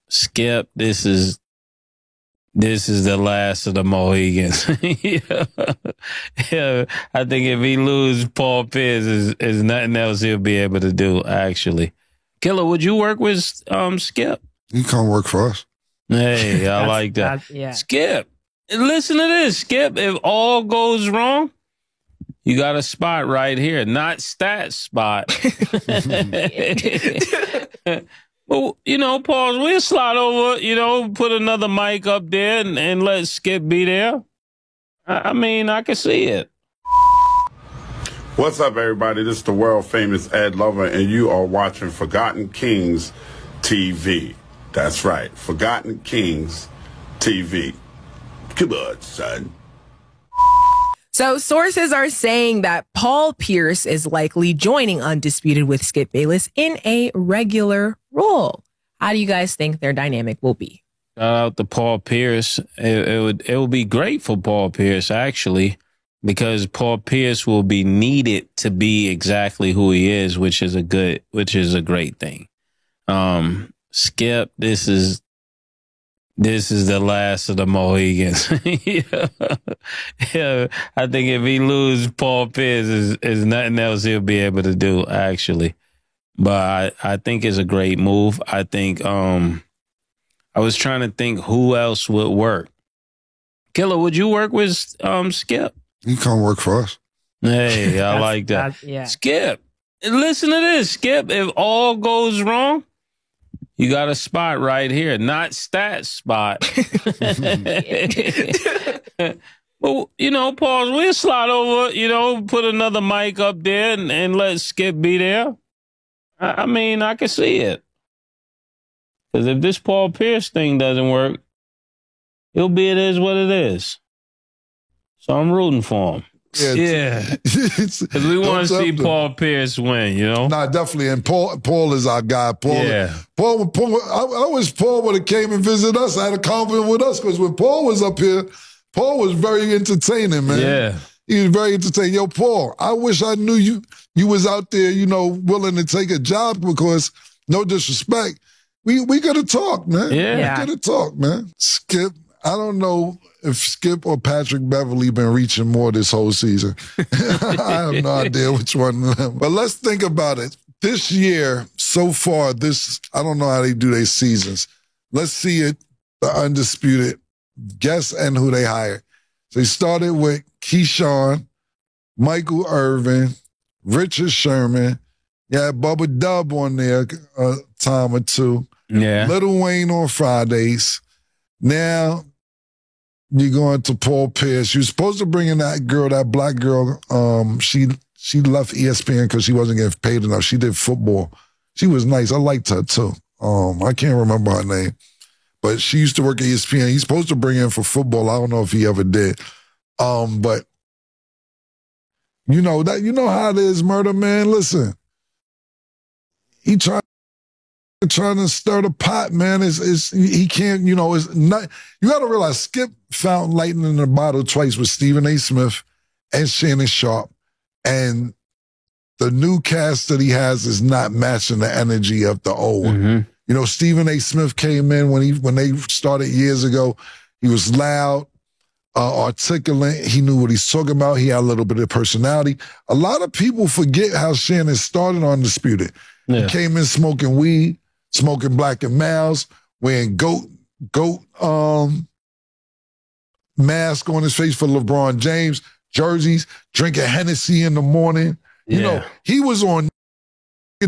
Skip, this is the last of the Mohegans. Yeah, I think if he lose Paul Pierce, is nothing else he'll be able to do, actually. Killer, would you work with Skip? You come work for us. Hey, I like that. Yeah. Skip, listen to this. Skip, if all goes wrong, you got a spot right here. Not stat spot. Well, pause. We'll slide over, put another mic up there and let Skip be there. I mean, I can see it. What's up, everybody? This is the world famous Ed Lover, and you are watching Forgotten Kings TV. That's right, Forgotten Kings TV. Come on, son. So sources are saying that Paul Pierce is likely joining Undisputed with Skip Bayless in a regular role. How do you guys think their dynamic will be? Shout out to Paul Pierce. It would be great for Paul Pierce, actually, because Paul Pierce will be needed to be exactly who he is, which is a great thing. Skip, this is the last of the Mohegans. Yeah, I think if he lose Paul Pierce, is nothing else he'll be able to do, actually. But I think it's a great move. I think I was trying to think who else would work. Killer, would you work with Skip? You come work for us. Hey, I like that. Yeah. Skip, listen to this. Skip, if all goes wrong, you got a spot right here. Not stat spot. Well, pause. We'll slide over, put another mic up there and let Skip be there. I mean, I can see it. Because if this Paul Pierce thing doesn't work, it is what it is. So I'm rooting for him. Yeah. Because we want to see Paul Pierce win, Nah, definitely. And Paul is our guy. Paul, I wish Paul would have came and visited us. I had a conversation with us because when Paul was up here, Paul was very entertaining, man. Yeah. He was very entertaining. Yo, Paul, I wish I knew you was out there, willing to take a job because, no disrespect, we got to talk, man. Yeah. We got to talk, man. Skip, I don't know if Skip or Patrick Beverly been reaching more this whole season. I have no idea which one of them. But let's think about it. This year, so far, I don't know how they do their seasons. Let's see it, the Undisputed, guess and who they hired. So they started with Keyshawn, Michael Irvin, Richard Sherman. Yeah, Bubba Dub on there a time or two. Yeah. Lil Wayne on Fridays. Now you're going to Paul Pierce. You're supposed to bring in that girl, that black girl. She left ESPN because she wasn't getting paid enough. She did football. She was nice. I liked her too. I can't remember her name. But she used to work at ESPN. He's supposed to bring in for football. I don't know if he ever did. But you know how it is, Murder Man. Listen, he trying to stir the pot, man. He can't. It's not. You got to realize Skip found lightning in the bottle twice with Stephen A. Smith and Shannon Sharp, and the new cast that he has is not matching the energy of the old one. Mm-hmm. Stephen A. Smith came in when they started years ago. He was loud, articulate. He knew what he's talking about. He had a little bit of personality. A lot of people forget how Shannon started on Undisputed. Yeah. He came in smoking weed, smoking Black and Milds, wearing goat mask on his face for LeBron James, jerseys, drinking Hennessy in the morning. He was on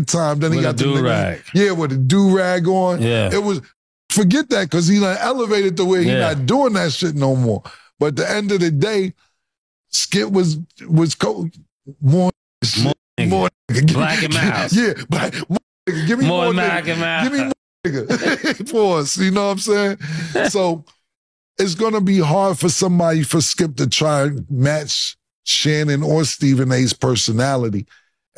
time. Then he got the do-rag. With a do-rag on. Yeah. It was, forget that because he elevated the way he's not doing that shit no more. But at the end of the day, Skip was more Black and Mouse. Yeah, black. Give me more Black and Mouse. Give me more nigga. Pause. You know what I'm saying? So it's gonna be hard for Skip to try and match Shannon or Stephen A.'s personality.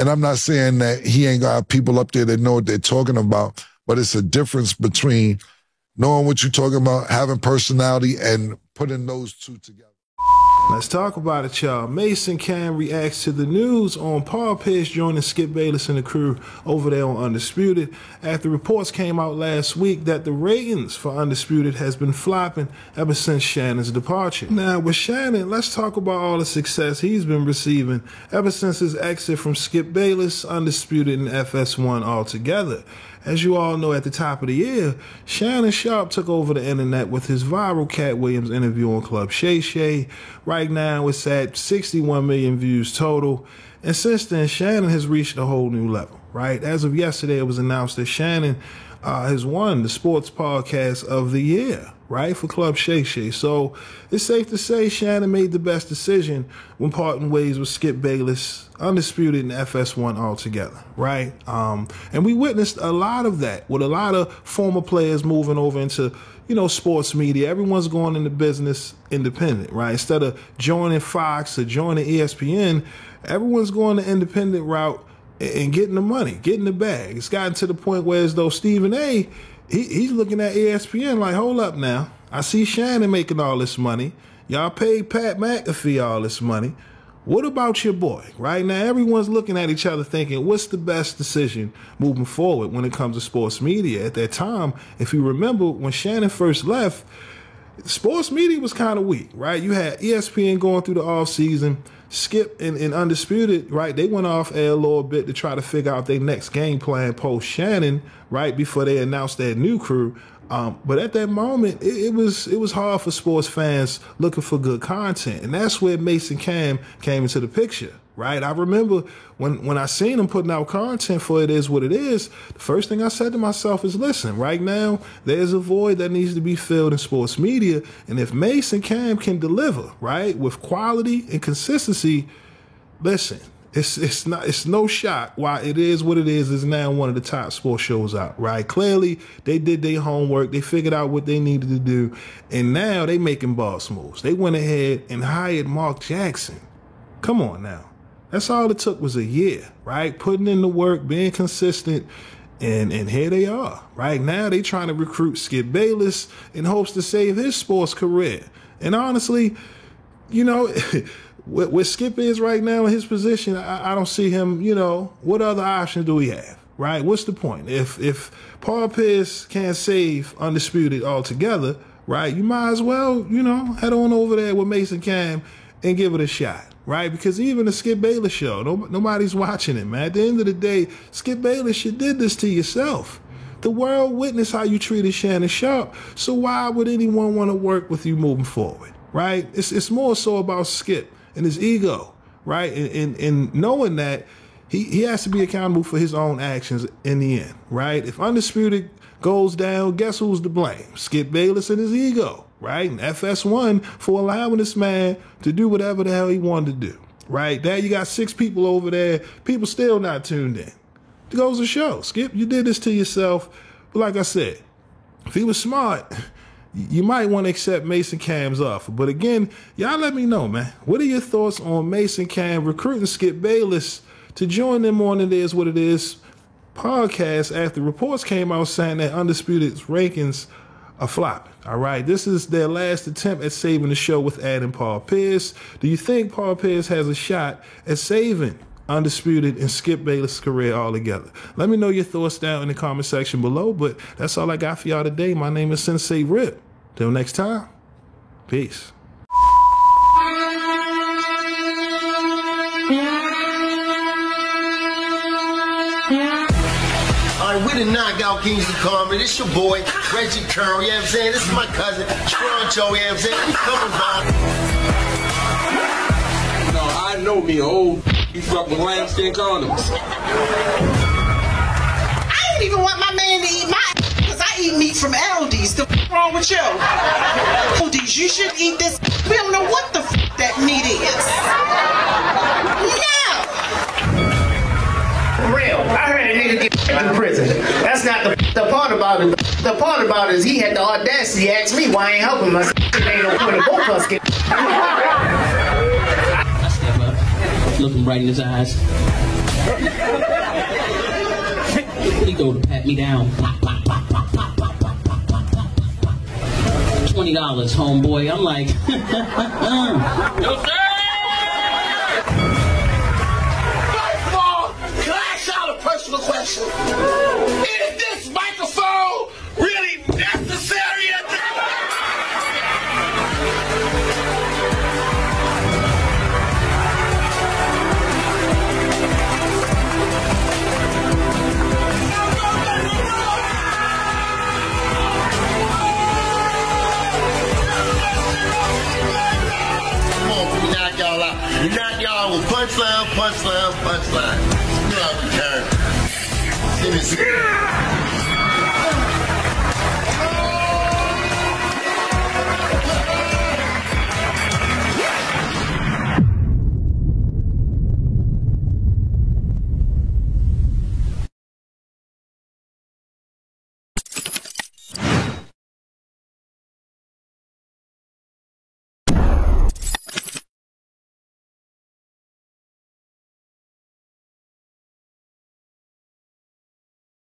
And I'm not saying that he ain't got people up there that know what they're talking about, but it's a difference between knowing what you're talking about, having personality, and putting those two together. Let's talk about it, y'all. Mason Cam reacts to the news on Paul Pierce joining Skip Bayless and the crew over there on Undisputed after reports came out last week that the ratings for Undisputed has been flopping ever since Shannon's departure. Now, with Shannon, let's talk about all the success he's been receiving ever since his exit from Skip Bayless, Undisputed, and FS1 altogether. As you all know, at the top of the year, Shannon Sharpe took over the internet with his viral Cat Williams interview on Club Shay Shay. Right now, it's at 61 million views total. And since then, Shannon has reached a whole new level, right? As of yesterday, it was announced that Shannon has won the Sports Podcast of the Year, right, for Club Shay Shay. So it's safe to say Shannon made the best decision when parting ways with Skip Bayless, Undisputed, and FS1 altogether, right? And we witnessed a lot of that with a lot of former players moving over into, sports media. Everyone's going into business independent, right? Instead of joining Fox or joining ESPN, everyone's going the independent route and getting the money, getting the bag. It's gotten to the point where as though Stephen A., he's looking at ESPN like, hold up now. I see Shannon making all this money. Y'all paid Pat McAfee all this money. What about your boy? Right now, everyone's looking at each other thinking, what's the best decision moving forward when it comes to sports media? At that time, if you remember, when Shannon first left, sports media was kind of weak, right? You had ESPN going through the offseason. Skip and Undisputed, right? They went off air a little bit to try to figure out their next game plan post Shannon, right, before they announced their new crew. But at that moment, it was hard for sports fans looking for good content, and that's where Mason Cam came into the picture, right? I remember when I seen him putting out content for It Is What It Is, the first thing I said to myself is, listen, right now there's a void that needs to be filled in sports media, and if Mason Cam can deliver, right, with quality and consistency, listen. It's no shock why It Is What It is now one of the top sports shows out, right? Clearly, they did their homework. They figured out what they needed to do, and now they making boss moves. They went ahead and hired Mark Jackson. Come on now. That's all it took was a year, right? Putting in the work, being consistent, and here they are. Right now, they trying to recruit Skip Bayless in hopes to save his sports career. And honestly, where Skip is right now in his position, I don't see him, what other options do we have, right? What's the point? If Paul Pierce can't save Undisputed altogether, right, you might as well, head on over there with Mason Cam and give it a shot, right? Because even the Skip Bayless show, nobody's watching it, man. At the end of the day, Skip Bayless, you did this to yourself. The world witnessed how you treated Shannon Sharpe, so why would anyone want to work with you moving forward, right? It's more so about Skip and his ego, right? And knowing that he has to be accountable for his own actions in the end, right? If Undisputed goes down, guess who's to blame? Skip Bayless and his ego, right? And FS1 for allowing this man to do whatever the hell he wanted to do, right? Now you got 6 people over there, people still not tuned in. It goes to show, Skip, you did this to yourself. But like I said, if he was smart, you might want to accept Mason Cam's offer. But again, y'all let me know, man. What are your thoughts on Mason Cam recruiting Skip Bayless to join them on It Is What It Is podcast after reports came out saying that Undisputed's rankings are flopping? All right, this is their last attempt at saving the show with adding Paul Pierce. Do you think Paul Pierce has a shot at saving Undisputed and Skip Bayless' career altogether? Let me know your thoughts down in the comment section below, but that's all I got for y'all today. My name is Sensei Rip. Till next time, peace. Alright, we're the Knockout Kings of Comedy. This your boy, Reggie Curl, you know what I'm saying? This is my cousin, Stroncho, you know what I'm saying? Coming by. No, I know me, old. You fuck with lambskin condoms. I don't even want my man to eat my because I eat meat from Aldi's. The wrong with you? Aldi's, you should eat this. We don't know what the that meat is. No! Real. I heard a nigga get in prison. That's not the part about it. The part about it is he had the audacity to ask me why I ain't helping him. I said, ain't no point of both of us get. I step up, look him right in his eyes. He go to pat me down. 20 $20, homeboy. I'm like, Yo, sir! First of all, can I ask y'all a personal question? Is this microphone really necessary at this knock y'all out. You knock y'all with punchline. You know how to turn. Give me some.